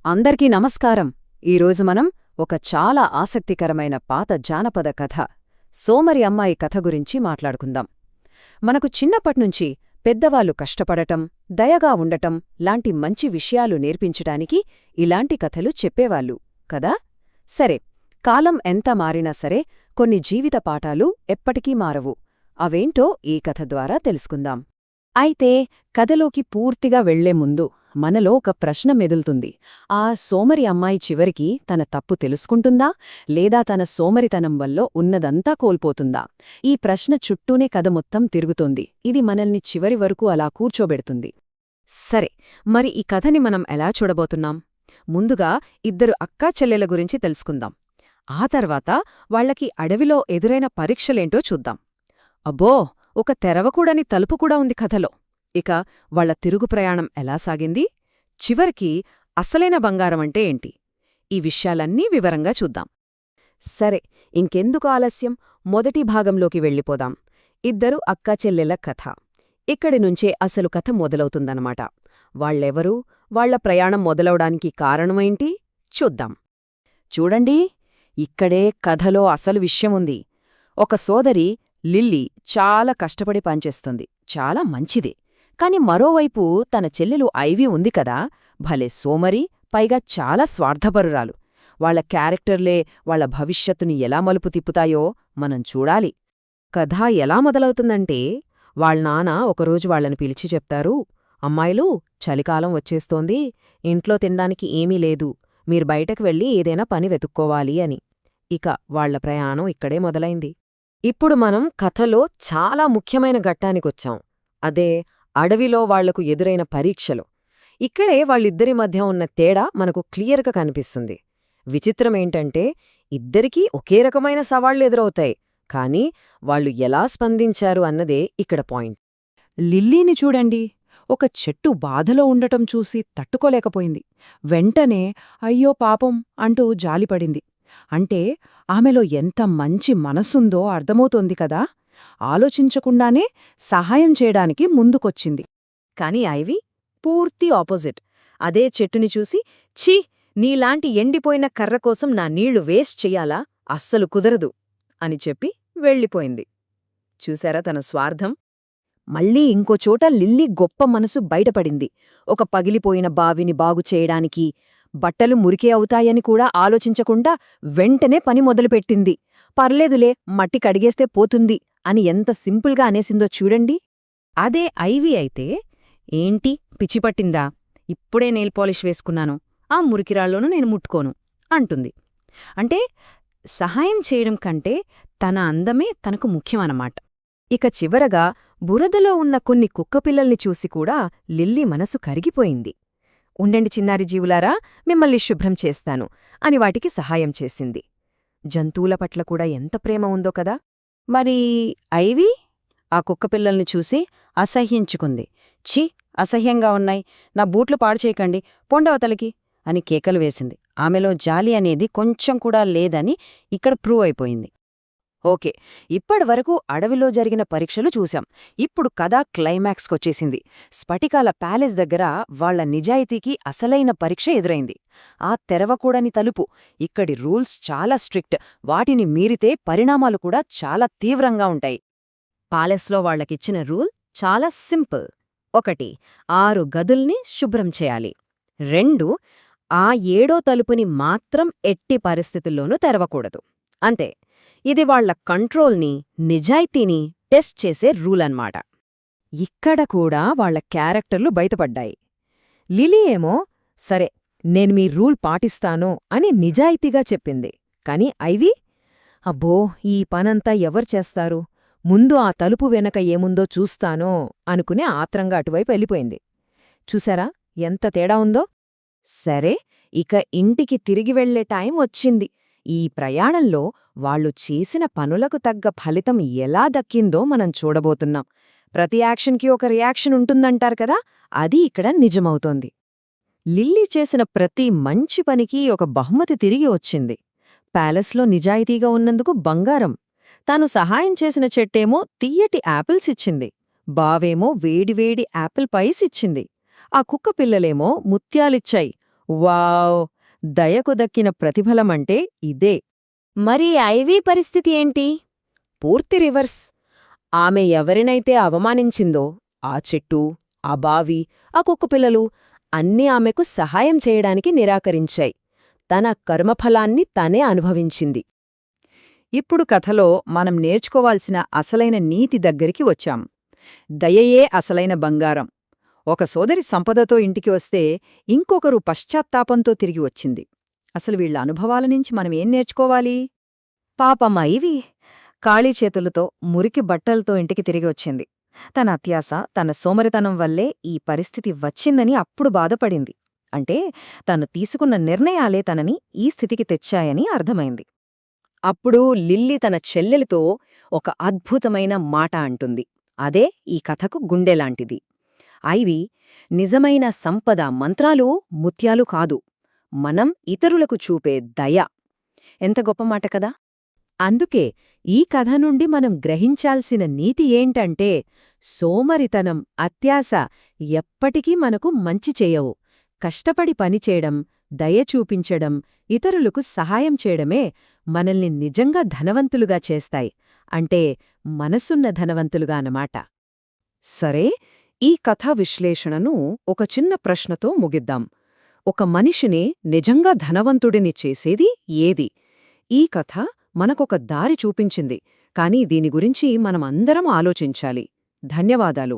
అందరికీ నమస్కారం. ఈరోజు మనం ఒక చాలా ఆసక్తికరమైన పాత జానపద కథ సోమరి అమ్మాయి కథ గురించి మాట్లాడుకుందాం. మనకు చిన్నప్పట్నుంచి పెద్దవాళ్లు కష్టపడటం, దయగా ఉండటం లాంటి మంచి విషయాలు నేర్పించటానికి ఇలాంటి కథలు చెప్పేవాళ్ళు కదా. సరే, కాలం ఎంత మారినా సరే కొన్ని జీవిత పాఠాలు ఎప్పటికీ మారవు. అవేంటో ఈ కథ ద్వారా తెలుసుకుందాం. అయితే కథలోకి పూర్తిగా వెళ్లే ముందు మనలో ఒక ప్రశ్న మెదులుతుంది. ఆ సోమరి అమ్మాయి చివరికి తన తప్పు తెలుసుకుంటుందా, లేదా తన సోమరితనం వల్ల ఉన్నదంతా కోల్పోతుందా? ఈ ప్రశ్న చుట్టూనే కథ మొత్తం తిరుగుతోంది. ఇది మనల్ని చివరి వరకు అలా కూర్చోబెడుతుంది. సరే, మరి ఈ కథని మనం ఎలా చూడబోతున్నాం? ముందుగా ఇద్దరు అక్కా చెల్లెల గురించి తెలుసుకుందాం. ఆ తర్వాత వాళ్లకి అడవిలో ఎదురైన పరీక్షలేంటో చూద్దాం. అబ్బో, ఒక తెరవకూడని తలుపు కూడా ఉంది కథలో. ఇక వాళ్ల తిరుగు ప్రయాణం ఎలా సాగింది, చివరికి అసలైన బంగారమంటే ఏంటి, ఈ విషయాలన్నీ వివరంగా చూద్దాం. సరే, ఇంకెందుకు ఆలస్యం, మొదటి భాగంలోకి వెళ్ళిపోదాం. ఇద్దరు అక్కాచెల్లెల కథ. ఇక్కడి నుంచే అసలు కథ మొదలవుతుందన్నమాట. వాళ్లెవరూ, వాళ్ల ప్రయాణం మొదలవడానికి కారణమేంటి చూద్దాం. చూడండి, ఇక్కడే కథలో అసలు విషయముంది. ఒక సోదరి లిల్లీ చాలా కష్టపడి పనిచేస్తుంది, చాలా మంచిదే. కాని మరోవైపు తన చెల్లెలు ఐవీ ఉంది కదా, భలే సోమరి, పైగా చాలా స్వార్థపరురాలు. వాళ్ల క్యారెక్టర్లే వాళ్ల భవిష్యత్తుని ఎలా మలుపు తిప్పుతాయో మనం చూడాలి. కథ ఎలా మొదలవుతుందంటే, వాళ్ళ నాన్న ఒకరోజు వాళ్లను పిలిచి చెప్తారు, అమ్మాయిలు, చలికాలం వచ్చేస్తోంది, ఇంట్లో తినడానికి ఏమీ లేదు, మీరు బయటకు వెళ్ళి ఏదైనా పని వెతుక్కోవాలి అని. ఇక వాళ్ల ప్రయాణం ఇక్కడే మొదలైంది. ఇప్పుడు మనం కథలో చాలా ముఖ్యమైన ఘట్టానికొచ్చాం. అదే అడవిలో వాళ్లకు ఎదురైన పరీక్షలు. ఇక్కడే వాళ్ళిద్దరి మధ్య ఉన్న తేడా మనకు క్లియర్గా కనిపిస్తుంది. విచిత్రమేంటంటే, ఇద్దరికీ ఒకే రకమైన సవాళ్లు ఎదురవుతాయి, కానీ వాళ్ళు ఎలా స్పందించారు అన్నదే ఇక్కడ పాయింట్. లిల్లీని చూడండి, ఒక చెట్టు బాధలో ఉండటం చూసి తట్టుకోలేకపోయింది. వెంటనే అయ్యో పాపం అంటూ జాలిపడింది. అంటే ఆమెలో ఎంత మంచి మనసుందో అర్థమవుతోంది కదా. ఆలోచించకుండానే సహాయం చేయడానికి ముందుకొచ్చింది. కాని ఐవీ పూర్తి ఆపోజిట్. అదే చెట్టుని చూసి, ఛీ, నీలాంటి ఎండిపోయిన కర్ర కోసం నా నీళ్లు వేస్ట్ చెయ్యాలా, అస్సలు కుదరదు అని చెప్పి వెళ్ళిపోయింది. చూశారా తన స్వార్థం? మళ్ళీ ఇంకోచోట లిల్లీ గొప్ప మనసు బయటపడింది. ఒక పగిలిపోయిన బావిని బాగుచేయడానికి, బట్టలు మురికే అవుతాయని కూడా ఆలోచించకుండా వెంటనే పని మొదలుపెట్టింది. పర్లేదులే, మట్టి కడిగేస్తే పోతుంది అని ఎంత సింపుల్గా అనేసిందో చూడండి. అదే ఐవీ అయితే, ఏంటి పిచ్చిపట్టిందా, ఇప్పుడే నెయిల్ పాలిష్ వేసుకున్నాను, ఆ మురికిరాళ్లోనూ నేను ముట్టుకోను అంటుంది. అంటే సహాయం చేయడం కంటే తన అందమే తనకు ముఖ్యమన్నమాట. ఇక చివరగా బురదలో ఉన్న కొన్ని కుక్కపిల్లల్ని చూసి కూడా లిల్లీ మనసు కరిగిపోయింది. ఉండండి చిన్నారి జీవులారా, మిమ్మల్ని శుభ్రం చేస్తాను అని వాటికి సహాయం చేసింది. జంతువుల పట్ల కూడా ఎంత ప్రేమ ఉందో కదా. మరి ఐవీ ఆ కుక్కపిల్లల్ని చూసి అసహ్యించుకుంది. ఛీ, అసహ్యంగా ఉన్నాయి, నా బూట్లు పాడుచేయకండి, పొండవతలకి అని కేకలు వేసింది. ఆమెలో జాలి అనేది కొంచెం కూడా లేదని ఇక్కడ ప్రూవ్ అయిపోయింది. ఓకే, ఇప్పటివరకు అడవిలో జరిగిన పరీక్షలు చూశాం. ఇప్పుడు కథ క్లైమాక్స్కొచ్చేసింది. స్ఫటికాల ప్యాలెస్ దగ్గర వాళ్ల నిజాయితీకి అసలైన పరీక్ష ఎదురైంది. ఆ తెరవకూడని తలుపు. ఇక్కడి రూల్స్ చాలా స్ట్రిక్ట్, వాటిని మీరితే పరిణామాలు కూడా చాలా తీవ్రంగా ఉంటాయి. ప్యాలెస్లో వాళ్లకిచ్చిన రూల్ చాలా సింపుల్. 1. 6 గదుల్ని శుభ్రం చేయాలి. 2. ఆ 7వ తలుపుని మాత్రం ఎట్టి పరిస్థితుల్లోనూ తెరవకూడదు. అంతే. ఇది వాళ్ల కంట్రోల్ని, నిజాయితీని టెస్ట్ చేసే రూల్ అన్నమాట. ఇక్కడ కూడా వాళ్ల క్యారెక్టర్లు బయటపడ్డాయి. లిలీ ఏమో, సరే నేను మీ రూల్ పాటిస్తాను అని నిజాయితీగా చెప్పింది. కాని ఐవీ, అబ్బో, ఈ పనంతా ఎవరు చేస్తారు, ముందు ఆ తలుపు వెనక ఏముందో చూస్తానో అనుకునే ఆత్రంగా అటువైపు వెళ్ళిపోయింది. చూశారా ఎంత తేడా ఉందో? సరే, ఇక ఇంటికి తిరిగి వెళ్లే టైం వచ్చింది. ఈ ప్రయాణంలో వాళ్లు చేసిన పనులకు తగ్గ ఫలితం ఎలా దక్కిందో మనం చూడబోతున్నాం. ప్రతి యాక్షన్కి ఒక రియాక్షన్ ఉంటుందంటారు కదా, అది ఇక్కడ నిజమవుతోంది. లిల్లీ చేసిన ప్రతి మంచి పనికి ఒక బహుమతి తిరిగి వచ్చింది. ప్యాలెస్లో నిజాయితీగా ఉన్నందుకు బంగారం, తాను సహాయం చేసిన చెట్టేమో తియ్యటి యాపిల్స్ ఇచ్చింది, బావేమో వేడివేడి యాపిల్ పైస్ ఇచ్చింది, ఆ కుక్క పిల్లలేమో ముత్యాలిచ్చాయి. వావ్! దయకు దక్కిన ప్రతిఫలమంటే ఇదే. మరి ఐవీ పరిస్థితి ఏంటి? పూర్తి రివర్స్. ఆమె ఎవరినైతే అవమానించిందో ఆ చెట్టు, ఆ బావి, ఆ కుక్కపిల్లలు అన్నీ ఆమెకు సహాయం చేయడానికి నిరాకరించాయి. తన కర్మఫలాన్ని తనే అనుభవించింది. ఇప్పుడు కథలో మనం నేర్చుకోవాల్సిన అసలైన నీతి దగ్గరికి వచ్చాం. దయయే అసలైన బంగారం. ఒక సోదరి సంపదతో ఇంటికి వస్తే ఇంకొకరు పశ్చాత్తాపంతో తిరిగి వచ్చింది. అసలు వీళ్ల అనుభవాల నుంచి మనమేం నేర్చుకోవాలి? పాపం ఐవీ ఖాళీ చేతులతో మురికి బట్టలతో ఇంటికి తిరిగి వచ్చింది. తన అత్యాశ, తన సోమరితనం వల్లే ఈ పరిస్థితి వచ్చిందని అప్పుడు బాధపడింది. అంటే తను తీసుకున్న నిర్ణయాలే తనని ఈ స్థితికి తెచ్చాయని అర్థమైంది. అప్పుడు లిల్లీ తన చెల్లెలితో ఒక అద్భుతమైన మాట అంటుంది. అదే ఈ కథకు గుండెలాంటిది. ఐవీ, నిజమైన సంపద మంత్రాలు, ముత్యాలు కాదు, మనం ఇతరులకు చూపే దయ. ఎంత గొప్ప మాట కదా! అందుకే ఈ కథ నుండి మనం గ్రహించాల్సిన నీతి ఏంటంటే, సోమరితనం, అత్యాశ ఎప్పటికీ మనకు మంచి చేయవు. కష్టపడి పనిచేయడం, దయ చూపించడం, ఇతరులకు సహాయం చేయడమే మనల్ని నిజంగా ధనవంతులుగా చేస్తాయి. అంటే మనసున్న ధనవంతులుగా అన్నమాట. సరే, ఈ కథా విశ్లేషణను ఒక చిన్న ప్రశ్నతో ముగిద్దాం. ఒక మనిషిని నిజంగా ధనవంతుడిని చేసేది ఏది? ఈ కథ మనకొక దారి చూపించింది, కానీ దీని గురించి మనమందరం ఆలోచించాలి. ధన్యవాదాలు.